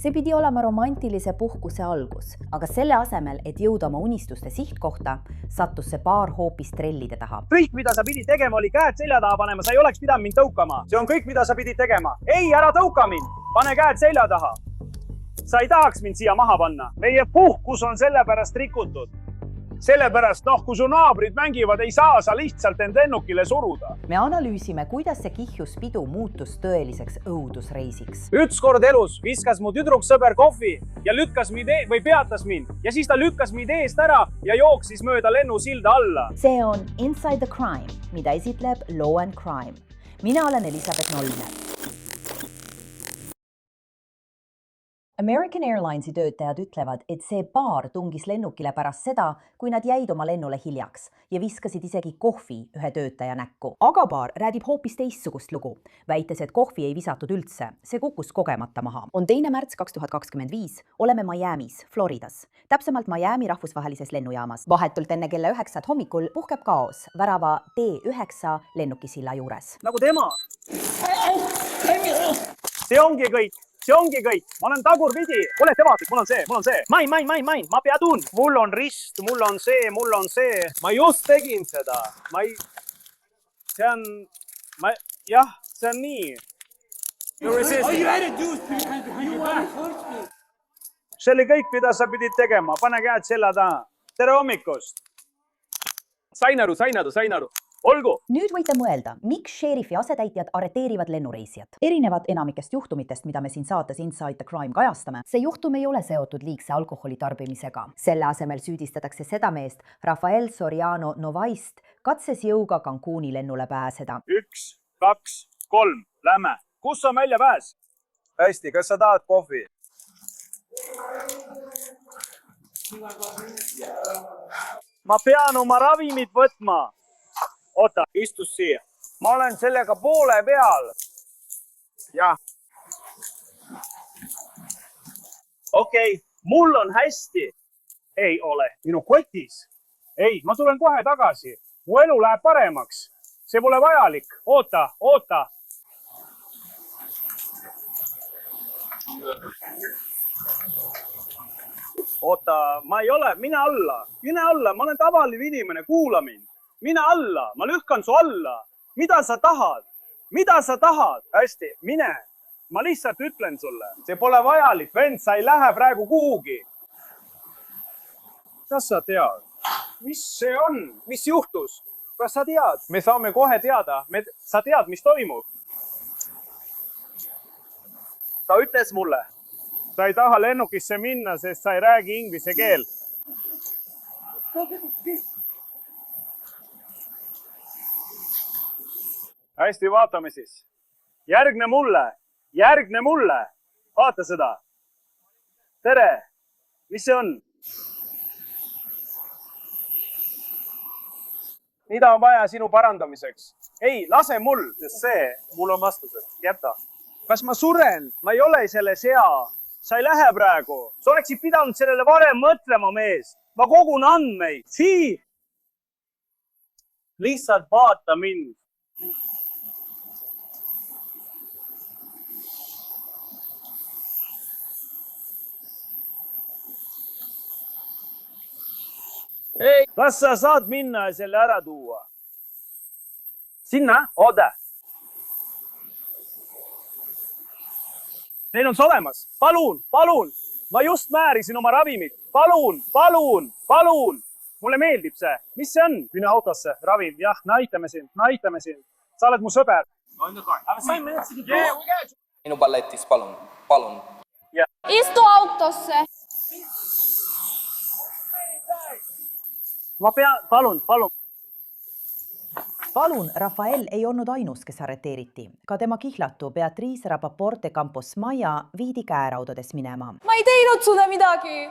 See pidi olema romantilise puhkuse algus, aga selle asemel, et jõuda oma unistuste sihtkohta, sattus see paar hoopis trellide taha. Kõik, mida sa pidid tegema, oli käed selja taha panema, sa ei oleks pidanud mind tõukama. See on kõik, mida sa pidid tegema. Ei, ära tõuka mind, pane käed selja taha. Sa ei tahaks mind siia maha panna. Meie puhkus on sellepärast rikutud. Sellepärast, kui su naabrid mängivad, ei saa sa lihtsalt end lennukile suruda. Me analüüsime, kuidas see kihjus pidu muutus tõeliseks õudusreisiks. Üks kord elus viskas mu tüdruksõber kohvi ja peatas mind. Ja siis ta lükkas mind eest ära ja jooksis mööda lennusilda alla. See on Inside the Crime, mida esitleb Law and Crime. Mina olen Elisabeth Nollner. American Airlinesi töötajad ütlevad, et see paar tungis lennukile pärast seda, kui nad jäid oma lennule hiljaks ja viskasid isegi kohvi ühe töötaja näkku. Aga paar räägib hoopis teistsugust lugu, väites, et kohvi ei visatud üldse. See kukkus kogemata maha. On 2. märts 2025. Oleme Miamis, Floridas. Täpsemalt Miami rahvusvahelises lennujaamas. Vahetult enne kella 9 hommikul puhkeb kaos värava D9 lennukisilla juures. Nagu tema. See ongi kõik. See ongi kõik. Ma olen tagurpidi. Ole tevaatlik, mul on see. Main. Ma peadun. Mul on rist, mul on see. Ma just tegin seda. See on nii. See oli kõik, mida sa pidid tegema. Pane käed selja taha. Tere hommikust. Sain aru. Olgu. Nüüd võite mõelda, miks šerifi asetäitjad arreteerivad lennureisijad. Erinevad enamikest juhtumitest, mida me siin saates Inside the Crime kajastame, see juhtum ei ole seotud liigse alkoholi tarbimisega. Selle asemel süüdistatakse seda meest, Rafael Soriano Novaist, katses jõuga Cancuni lennule pääseda. 1, 2, 3, lähme. Kus on välja pääs? Hästi, kas sa tahad kohvi? Ma pean oma ravimid võtma. Oota, istus siia. Ma olen sellega poole peal. Jah. Okei, mul on hästi. Ei ole. Minu kotis. Ei, ma tulen kohe tagasi. Mu elu läheb paremaks. See pole vajalik. Oota. Oota, ma ei ole. Mine alla. Ma olen tavaline inimene. Kuula mind. Mine alla, ma lühkan su alla. Mida sa tahad? Hästi, mine. Ma lihtsalt ütlen sulle. See pole vajalik, vend, sa ei lähe praegu kuhugi. Kas sa tead? Mis see on? Mis juhtus? Kas sa tead? Me saame kohe teada. Sa tead, mis toimub? Ta ütles mulle. Sa ei taha lennukisse minna, sest sa ei räägi inglise keelt. Hästi, vaatame siis. Järgne mulle. Vaata seda. Tere. Mis see on? Mida on vaja sinu parandamiseks? Ei, lase mul, sest mul on vastused. Jäta. Kas ma suren? Ma ei ole selles hea. Sa ei lähe praegu. Sa oleksid pidanud sellele varem mõtlema, mees. Ma kogun andmeid. Lihtsalt vaata mind. Ei, kas sa saad minna ja selle ära tuua? Sinna? Oota. Neil on see olemas. Palun. Ma just määrisin oma ravimit. Palun. Mulle meeldib see. Mis see on? Mine autosse. Ravim. Jah, näitame sind. Sa oled mu sõber. Minu balletis, palun. Istu autosse. Ma pean, palun. Palun, Rafael ei olnud ainus, kes arreteeriti. Ka tema kihlatu Beatriz Rapaporte Campos Maia viidi käeraudades minema. Ma ei teinud sulle midagi.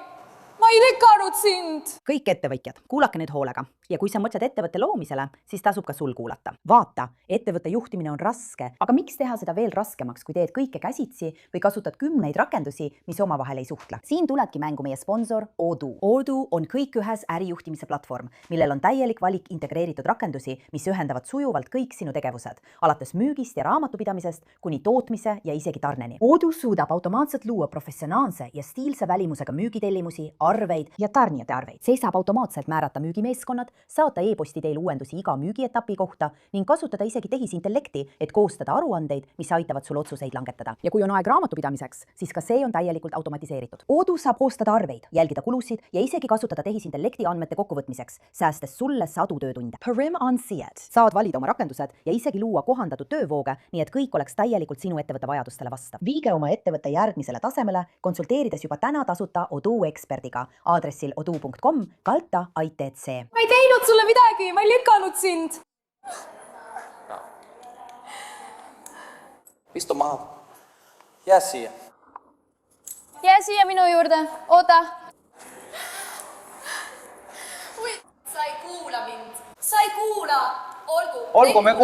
Ma ei lekanud sind. Kõik ettevõtjad, kuulake nüüd hoolega. ja kui sa mõtled ettevõtte loomisele, siis tasub ka sul kuulata. Vaata, ettevõtte juhtimine on raske, aga miks teha seda veel raskemaks, kui teed kõike käsitsi või kasutad 10 rakendusi, mis omavahel ei suhtle? Siin tuledki mängu meie sponsor Odoo. Odoo on kõik ühes ärijuhtimise platvorm, millel on täielik valik integreeritud rakendusi, mis ühendavad sujuvalt kõik sinu tegevused, alates müügist ja raamatupidamisest kuni tootmise ja isegi tarneni. Odoo suudab automaatselt luua professionaalse ja stiilse välimusega müügitellimusi, arveid ja tarnijate arveid. See saab automaatselt määrata müügimeeskonnad, saata e-posti teel uuendusi iga müügietapi kohta ning kasutada isegi tehisintellekti, et koostada aruandeid, mis aitavad sul otsuseid langetada. Ja kui on aeg raamatupidamiseks, siis ka see on täielikult automatiseeritud. Odoo saab koostada arveid, jälgida kulusid ja isegi kasutada tehisintellekti andmete kokkuvõtmiseks, säästes sulle sadu töötunde. Parim on Seat. Saad valida oma rakendused ja isegi luua kohandatud töövooge, nii et kõik oleks täielikult sinu ettevõtte vajadustele vastav. Viige oma ettevõtte järgmisele tasemele, konsulteerides juba täna tasuta Odoo eksperdiga aadressil odoo.com/ITC. Ma ei teinud sulle midagi, ma ei lükanud sind. Istu maha. Jää siia. Jää siia minu juurde, oota. Sa ei kuula mind. Sa ei kuula. Olgu, me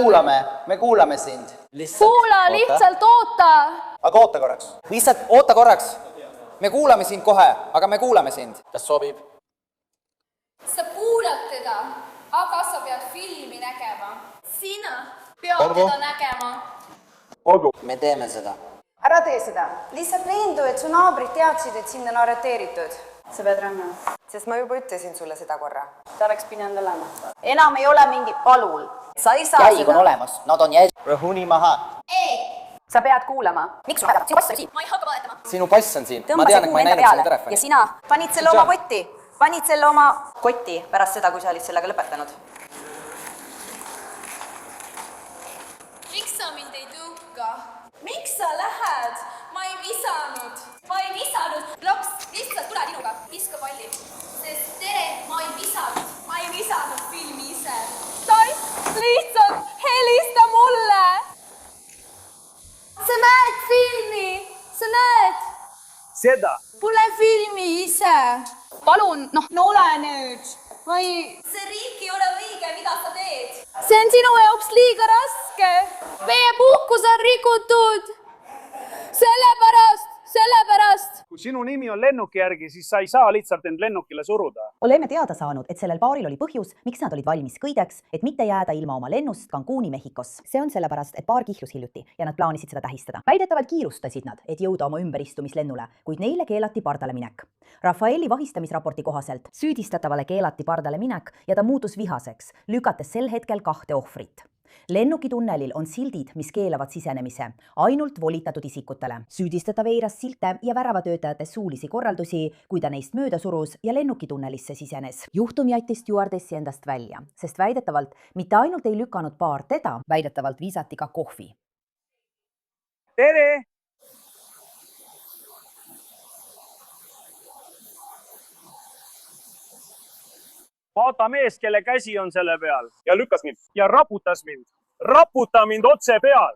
kuulame sind. Kuula, lihtsalt oota. Aga oota korraks. Lihtsalt oota korraks. Me kuulame sind kohe, aga me kuulame sind. Kas sobib? Sa kuulad teda, aga sa pead filmi nägema. Sina pead teda nägema. Me teeme seda. Ära tee seda. Lihtsalt veendu, et su naabrid teadsid, et sind on arreteeritud. Sa pead ränna. Sest ma juba ütlesin sulle seda korra. Ta oleks pidanud olema. Enam ei ole mingi palul. Sa ei saa Jäig on olemas. Nad on jäig. Rõhuni maha. Ei, Sa pead kuulama. miks sul hädab? Sinu pass on siin. Ma ei hakka valetama. Sinu pass on siin. Ma Tõmba tean, see et ma ei kuu näinud nende sinu peale. telefoni. Ja sina panid selle oma kotti. Panid selle oma kotti pärast seda, kui sa olid sellega lõpetanud. Miks sa mind ei tõuka? Miks sa lähed? Ma ei visanud. Laps, lihtsalt tule minuga. Viska palli. Sest tere, ma ei visanud filmi ise. Tass, lihtsalt helista mulle. Sa näed filmi. Sa näed. Seda. Pole filmi ise. Palun, ole nüüd. See riik ei ole õige, mida sa teed. See on sinu jaoks liiga raske. Meie puhkus on rikutud. Sellepärast. Kui sinu nimi on lennuki järgi, siis sa ei saa lihtsalt end lennukile suruda. Oleme teada saanud, et sellel paaril oli põhjus, miks nad olid valmis kõigeks, et mitte jääda ilma oma lennust Cancuni Mehhikos. See on sellepärast, et paar kihlus hiljuti ja nad plaanisid seda tähistada. Väidetavalt kiirustasid nad, et jõuda oma ümberistumislennule, kuid neile keelati pardale minek. Rafaeli vahistamisraporti kohaselt süüdistatavale keelati pardale minek ja ta muutus vihaseks, lükates sel hetkel 2 ohvrit. Lennukitunnelil on sildid, mis keelavad sisenemise ainult volitatud isikutele. Süüdistatav eiras silte ja väravatöötajate suulisi korraldusi, kui ta neist mööda surus ja lennukitunnelisse sisenes. Juhtum jättis stjuardessi endast välja, sest väidetavalt mitte ainult ei lükanud paar teda, väidetavalt visati ka kohvi. Tere! Vaata mees, kelle käsi on selle peal. Ja lükkas mind. Ja raputas mind. Raputa mind otse peal.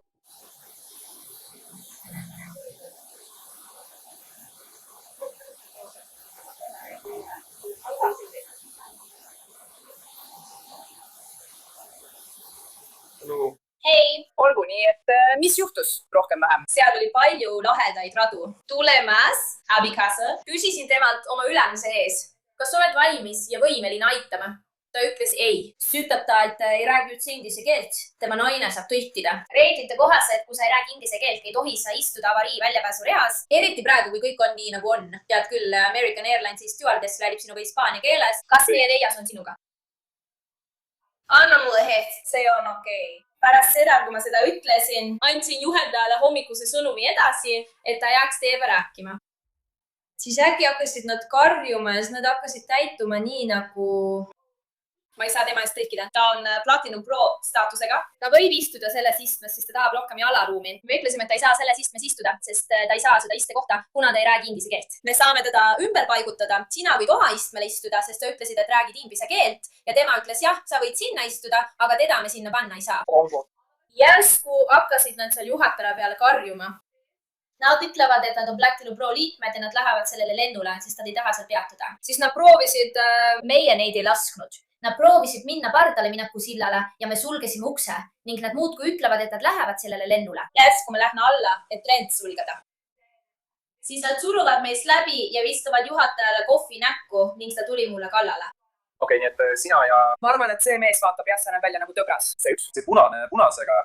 Hei, olgu nii, et mis juhtus rohkem-vähem? Seal oli palju lahedaid radu. Tulemas, abikaasa, küsisin temalt oma ülemise ees. Kas oled valmis ja võimeline aitama? Ta ütles ei. Süütab ta, et ei räägi üldse inglise keelt. Tema naine saab tõlkida. Reeglite kohaselt, kui sa ei räägi inglise keelt, ei tohi sa istuda avarii väljapääsu reas. Eriti praegu, kui kõik on nii, nagu on. Tead küll, American Airlinesi stewardess räägib sinuga hispaania keeles. Kas teie teias on sinuga? Anna mulle hetk, see on okei. Pärast seda, kui ma seda ütlesin, andsin juhendajale hommikuse sõnumi edasi, et ta jääks teebe rääkima. Siis äkki hakkasid nad karjuma ja siis nad hakkasid täituma nii nagu... Ma ei saa tema eest tõlkida. Ta on Platinum Pro staatusega. Ta võib istuda selles istmes, sest ta tahab rohkem jalaruumi. Me ütlesime, et ta ei saa selles istmes istuda, sest ta ei saa seda istekohta, kuna ta ei räägi inglise keelt. Me saame teda ümber paigutada. Sina võid oma istmele istuda, sest ta ütlesid, et räägid inglise keelt. Ja tema ütles, jah, sa võid sinna istuda, aga teda me sinna panna ei saa. Järsku hakkasid nad seal juhataja peale karjuma. Nad ütlevad, et nad on Platinum Pro liikmed ja nad lähevad sellele lennule, sest nad ei taha seal peatuda. Siis nad proovisid, meie neid ei lasknud. Nad proovisid minna pardale mineku sillale ja me sulgesime ukse ning nad muudkui ütlevad, et nad lähevad sellele lennule. Järsku me lähme alla, et lend sulgeda. Siis nad suruvad meist läbi ja viskavad juhatajale kohvi näkku ning ta tuli mulle kallale. Okei, nii et sina ja ma arvan, et see mees vaatab jah, see näeb välja nagu tõbras. see punane punasega.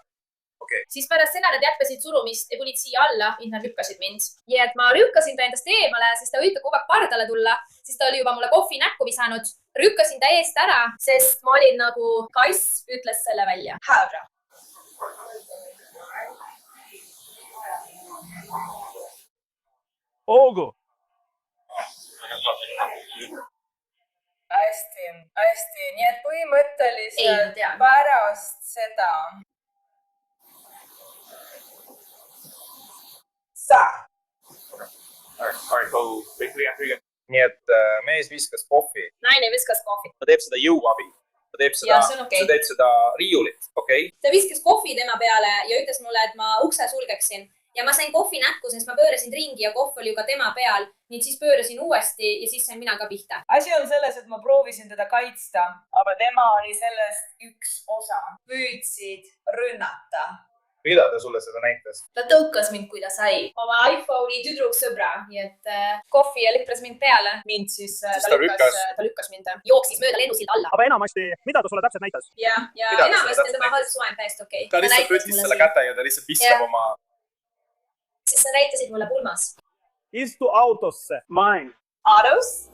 Siis pärast seda nad jätkasid surumist ja tulid siia alla ning nad lükkasid mind. Nii et ma lükkasin ta endast eemale, sest ta üritab kogu aeg pardale tulla. Siis ta oli juba mulle kohvi näkku visanud. Rükkasin ta eest ära, sest ma olin nagu kass, ütles selle välja. Hävra. Olgu. Hästi. Nii et põhimõtteliselt Ei, pärast seda Nii et mees viskas kohvi. Naine viskas kohvi. Ta teeb seda jõuabi. Ta teeb seda, sa teed seda riiulit, okei? Ta viskas kohvi tema peale ja ütles mulle, et ma ukse sulgeksin. Ja ma sain kohvi näkku, sest ma pöörasin ringi ja kohv oli ju ka tema peal. Nii siis pöörasin uuesti ja siis sain mina ka pihta. asi on selles, et ma proovisin teda kaitsta, aga tema oli sellest üks osa. Püüdsid rünnata. Mida ta sulle seda näitas? Ta tõukas mind, kui ta sai oma iPhone'i tüdruksõbra, nii et kohvi ja lipras mind peale. Mind siis ta lükkas mind. Jooksis mööda lennusilda alla. Aga enamasti, mida ta sulle täpselt näitas? Ja enamasti tema hals soem täiesti okei. Ta lihtsalt võttis selle käte ja ta lihtsalt viskab oma... Siis sa näitasid mulle pulmas. Istu autosse. Mine. Autos?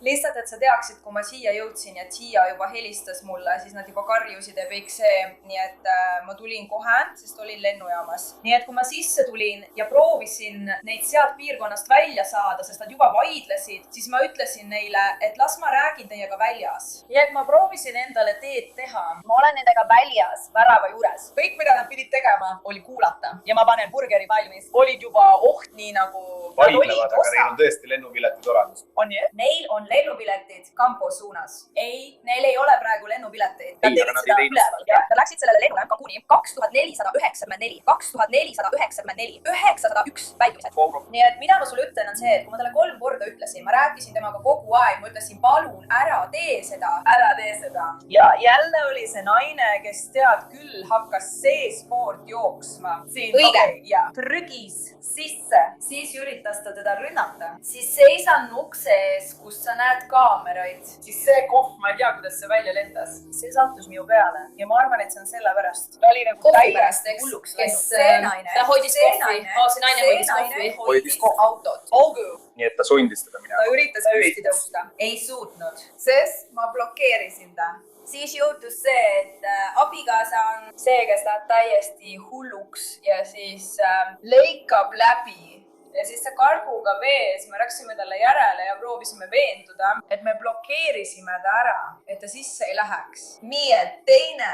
Lihtsalt, et sa teaksid, kui ma siia jõudsin ja Tia juba helistas mulle, siis nad juba karjusid ja kõik see. Nii et ma tulin kohe, sest olin lennujaamas. Nii et kui ma sisse tulin ja proovisin neid sealt piirkonnast välja saada, sest nad juba vaidlesid, siis ma ütlesin neile, et las ma räägin teiega väljas. Ja et ma proovisin endale teed teha. Ma olen nendega väljas, värava juures. Kõik, mida nad pidid tegema, oli kuulata. Ja ma panen burgeri valmis. Olid juba oht nii nagu... Vaidlevad, aga neil on tõesti lennupiletid olemas. On ju? Neil on lennupiletid Campo suunas. Ei, neil ei ole praegu lennupileteid. Nad teevad seda üleval. Nad läksid sellele lennule kuni 2494, 2494, 901 väljumised. Nii et mida ma sulle ütlen on see, et kui ma talle 3 korda ütlesin, ma rääkisin temaga kogu aeg, ma ütlesin, palun, ära tee seda. Ära tee seda. Ja jälle oli see naine, kes tead küll hakkas seespoolt jooksma. Õige. Ja trügis sisse. Siis üritas ta teda rünnata. Siis seisan ukse ees, kus sa näed kaameraid. Siis see kohv, ma ei tea, kuidas see välja lendas. See sattus minu peale. Ja ma arvan, et see on selle pärast. Ta oli nagu kohvi pärast, eks? See naine. Ta hoidis kohvi. See naine hoidis kohvi. Hoidis autot. Olgu. Nii et ta sundis teda minema. Ta üritas püsti tõusta. Ei suutnud. Sest ma blokeerisin ta. Siis juhtus see, et abikaasa on see, kes läheb täiesti hulluks ja siis lõikab läbi. Ja siis see karguga vees, me läksime talle järele ja proovisime veenduda, et me blokeerisime ta ära, et ta sisse ei läheks. Nii et teine,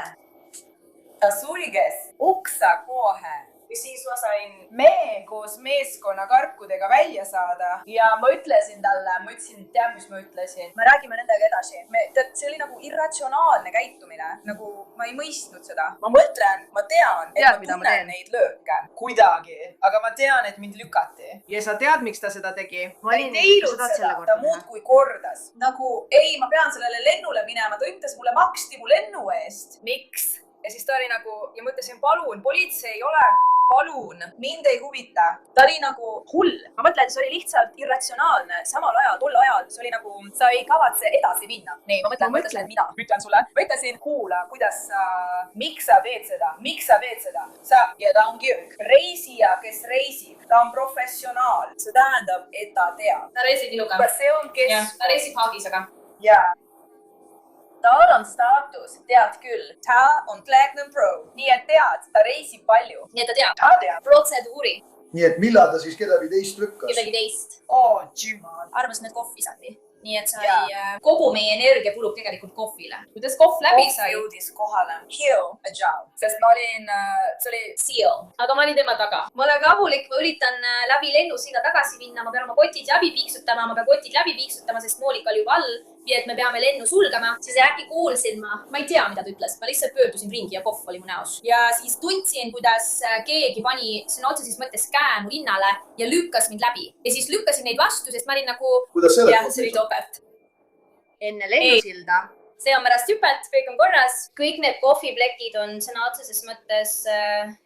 ta sulges uksa kohe. Ja siis ma sain koos meeskonna karkudega välja saada ja ma ütlesin talle, ma ütlesin, tead, mis ma ütlesin, me räägime nendega edasi. See oli nagu irratsionaalne käitumine, nagu ma ei mõistnud seda. Ma mõtlen, ma tean, et ma tunnen neid lööke kuidagi, aga ma tean, et mind lükati. Ja sa tead, miks ta seda tegi? Ma ei teinud seda, ta muudkui kordas. Nagu, ei, ma pean sellele lennule minema, ta ütles mulle maksti mu lennu eest. Miks? Ja siis ta oli nagu, ja ma ütlesin, palun, politsei ei ole, palun, mind ei huvita. Ta oli nagu hull. Ma mõtlen, see oli lihtsalt irratsionaalne. Samal ajal, tol ajal, see oli nagu, sa ei kavatse edasi minna. Nii, ma mõtlen, mida? Ütlen sulle, ma ütlesin, kuula, kuidas sa, miks sa teed seda? Miks sa teed seda? Ja ta ongi reisija, kes reisib. Ta on professionaal. See tähendab, et ta teab. Ta reisib iluga. See on kes... Ta reisib haagisaga. Jaa. Tal on staatus, tead küll. Ta on Platinum Pro. Nii et tead, ta reisib palju. Nii et ta teab. Ta teab. Protseduuri. Nii et millal ta siis kedagi teist lükkas? Kedagi teist. Jumal. Arvas, et kohv visati. Nii et sai kogu meie energia kulub tegelikult kohvile. Kuidas kohv läbi sai? Kohv jõudis kohale. Kill a job. Sest ma olin, see oli seal. Aga ma olin tema taga. Ma olen rahulik, ma üritan läbi lennusilla tagasi minna. Ma pean oma kotid läbi piiksutama. Ma pean kotid läbi piiksutama, sest Monika oli juba all. Ja et me peame lennu sulgema, siis äkki kuulsin ma ei tea, mida ta ütles, ma lihtsalt pöördusin ringi ja kohv oli mu näos. Ja siis tundsin, kuidas keegi pani sõna otseses mõttes käe mu rinnale ja lükkas mind läbi. Ja siis lükkasin neid vastu, sest ma olin nagu... Kuidas see oli topelt. Enne lennusilda see on pärast hüpet, kõik on korras. Kõik need kohviplekid on sõna otseses mõttes,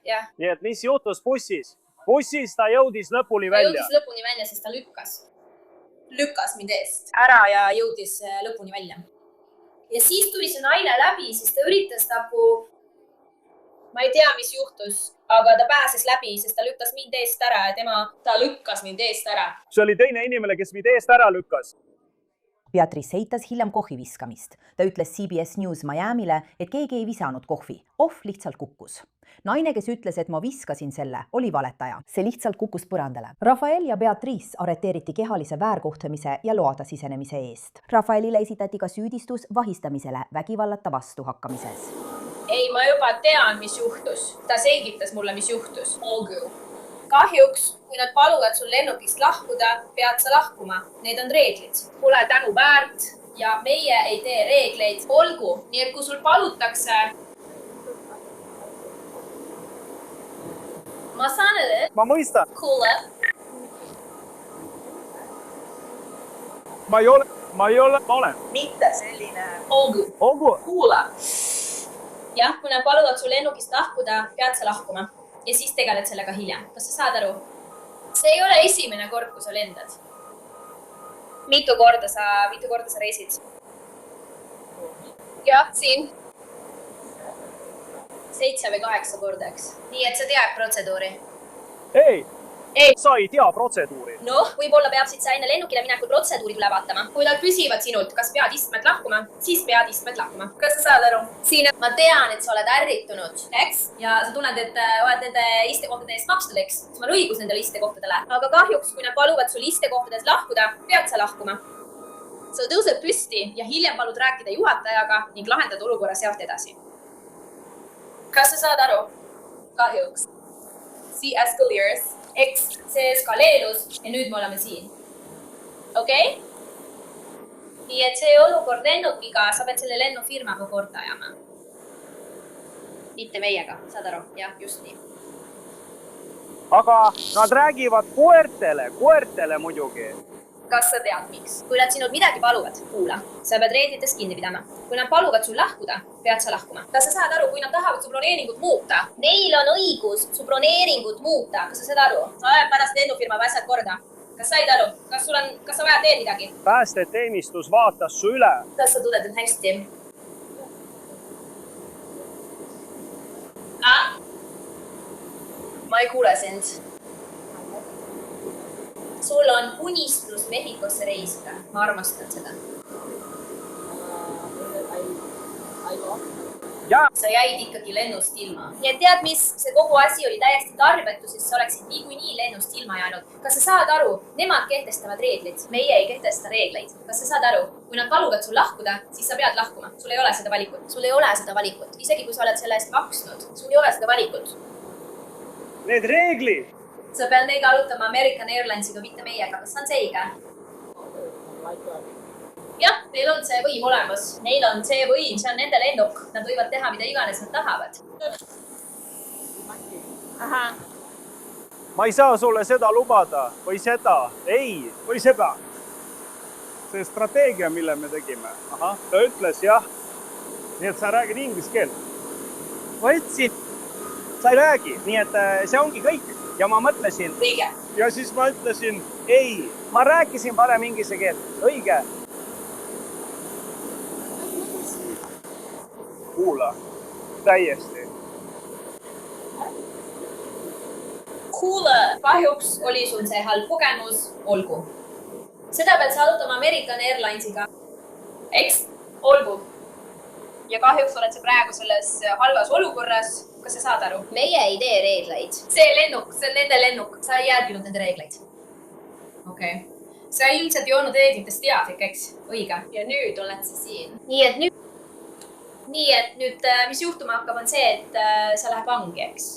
jah. Nii et mis juhtus bussis? Bussis ta jõudis lõpuni välja. Jõudis lõpuni välja, sest ta lükkas mind eest ära ja jõudis lõpuni välja. Ja siis tuli see naine läbi, siis ta üritas nagu, ma ei tea, mis juhtus, aga ta pääses läbi, sest ta lükkas mind eest ära ja ta lükkas mind eest ära. See oli teine inimene, kes mind eest ära lükkas. Beatrice eitas hiljem kohvi viskamist. Ta ütles CBS News Miamile, et keegi ei visanud kohvi. Ohv lihtsalt kukkus. Naine, kes ütles, et ma viskasin selle, oli valetaja. See lihtsalt kukkus põrandale. Rafael ja Beatrice arreteeriti kehalise väärkohtlemise ja loata sisenemise eest. Rafaelile esitati ka süüdistus vahistamisele vägivallata vastu hakkamises. Ei, ma juba tean, mis juhtus. Ta selgitas mulle, mis juhtus. Kahjuks, kui nad paluvad sul lennukist lahkuda, pead sa lahkuma. Need on reeglid. Pole tänu väärt ja meie ei tee reegleid. Olgu, nii et kui sul palutakse... Ma saan edasi. Ma mõistan. Kuule. Ma ei ole. Mitte selline. Olgu. Kuule. Jah, kui nad paluvad sul lennukist lahkuda, pead sa lahkuma. Ja siis tegeled sellega hiljem. Kas sa saad aru? See ei ole esimene kord, kui sa lendad. Mitu korda sa reisid? Jah, siin. 7 või 8 korda, eks? Nii, et sa tead protseduuri? Ei, sa ei tea protseduuri. Noh, võib-olla peab siit sa enne lennukile minekul protseduuri tule vaatama. Kui nad küsivad sinult, kas pead istmed lahkuma, siis pead istmed lahkuma. Kas sa saad aru? Siin ma tean, et sa oled ärritunud, eks? Ja sa tunned, et oled nende istekohtade eest makstud, eks? Sul on õigus nendele istekohtadele. Aga kahjuks, kui nad paluvad sul istekohtades lahkuda, pead sa lahkuma. Sa tõused püsti ja hiljem palud rääkida juhatajaga ning lahendad olukorra sealt edasi. Kas sa saad aru? Kahjuks. See escalates. Eks see eskaleerus ja nüüd me oleme siin. Okei? Nii et see olukord lennukiga, sa pead selle lennufirmaga korda ajama. Mitte meiega, saad aru? Jah, just nii. Aga nad räägivad koertele muidugi. Kas sa tead, miks? Kui nad sinult midagi paluvad, kuula. Sa pead reeglitest kinni pidama. Kui nad paluvad sul lahkuda, pead sa lahkuma. Kas sa saad aru, kui nad tahavad su broneeringut muuta? Neil on õigus su broneeringut muuta. Kas sa saad aru? Sa ajad pärast lennufirma asjad korda. Kas said aru? Kas sa vajad teed midagi? Päästeteenistus vaatas su üle. Kas sa tunned, et hästi? Ma ei kuule sind. Sul on unistus Mehhikosse reisida. Ma armastan seda. Ja. Sa jäid ikkagi lennust ilma. Ja tead, mis? See kogu asi oli täiesti tarbetu, sest sa oleksid niikuinii lennust ilma jäänud. Kas sa saad aru? Nemad kehtestavad reeglid. Meie ei kehtesta reegleid. Kas sa saad aru? Kui nad paluvad sul lahkuda, siis sa pead lahkuma. Sul ei ole seda valikut. Sul ei ole seda valikut. Isegi kui sa oled selle eest maksnud, sul ei ole seda valikut. Need reeglid. Sa pead neiga alutama American Airlinesiga, mitte meiega. Kas on seega? Jah, neil on see võim olemas. Neil on see võim, see on nende lennuk. Nad võivad teha, mida iganes nad tahavad. Aha. Ma ei saa sulle seda lubada või seda. Ei, või seda. See strateegia, mille me tegime. Aha, ta ütles jah. Nii et sa räägid inglise keelt. Ma ütlesin, sa ei räägi. Nii et see ongi kõik. Ja ma mõtlesin. Õige. Ja siis ma ütlesin, ei, ma rääkisin parem inglise keelt. Õige. Kuula, täiesti. Kuule, kahjuks oli sul see halb kogemus, olgu. Seda pead sa alutama American Airlinesiga. Eks, olgu. Ja kahjuks oled sa praegu selles halvas olukorras. Kas sa saad aru? Meie ei tee reegleid. See lennuk, see on nende lennuk. Sa ei järginud nende reegleid. Okei. Sa ilmselt ei olnud reeglitest teadlik, eks? Õige. Ja nüüd oled sa siin. Nii et nüüd, mis juhtuma hakkab, on see, et sa lähed vangi, eks?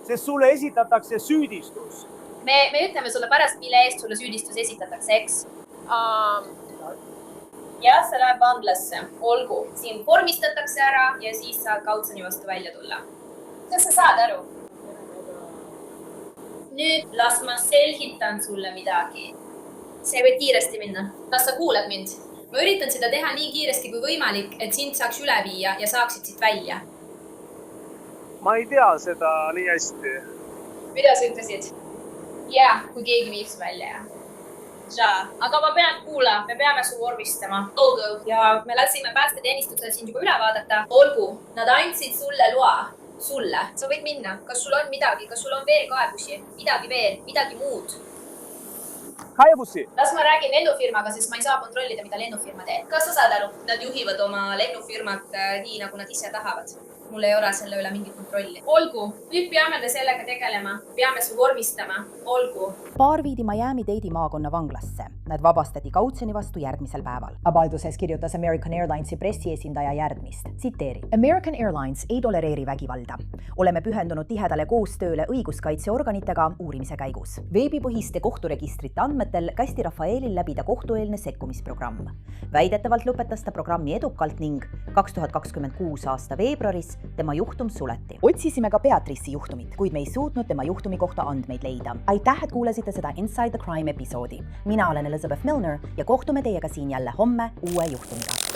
Sest sulle esitatakse süüdistus. Me ütleme sulle pärast, mille eest sulle süüdistus esitatakse, eks? Jah, sa läheb vanglasse. Olgu. Siin vormistatakse ära ja siis saad kautsoni vastu välja tulla. Kas sa saad aru? Nüüd las ma selgitan sulle midagi. See võib kiiresti minna. Kas sa kuuled mind? ma üritan seda teha nii kiiresti kui võimalik, et sind saaks üle viia ja saaksid siit välja. ma ei tea seda nii hästi. Mida sa ütlesid? Jah, kui keegi viib su välja. Aga ma pean kuula, me peame su vormistama. Olgu. Ja me läksime päästeteenistusele sind juba üle vaadata. Olgu, nad andsid sulle loa. Sulle. Sa võid minna. Kas sul on midagi? Kas sul on veel kaebusi? Midagi veel? Midagi muud? Kaebusi? Las ma räägin lennufirmaga, sest ma ei saa kontrollida, mida lennufirma teeb. Kas sa saad aru? Nad juhivad oma lennufirmat nii, nagu nad ise tahavad. Mul ei ole selle üle mingit kontrolli. Olgu, nüüd peame me sellega tegelema. Peame su vormistama. Olgu. Paar viidi Miami-Dade'i maakonna vanglasse. Nad vabastati kautsjoni vastu järgmisel päeval. Avalduses kirjutas American Airlinesi pressiesindaja järgmist. Tsiteeri. American Airlines ei tolereeri vägivalda. Oleme pühendunud tihedale koostööle õiguskaitseorganitega uurimise käigus. Veebipõhiste kohturegistrite andmetel kästi Rafaelil läbida kohtueelne sekkumisprogramm. Väidetavalt lõpetas ta programmi edukalt ning 2026 aasta veebruaris tema juhtum suleti. Otsisime ka Beatrice'i juhtumit, kuid me ei suutnud tema juhtumi kohta andmeid leida. Aitäh, et kuulasite seda Inside the Crime episoodi. Mina olen Elizabeth Milner ja kohtume teiega siin jälle homme uue juhtumiga.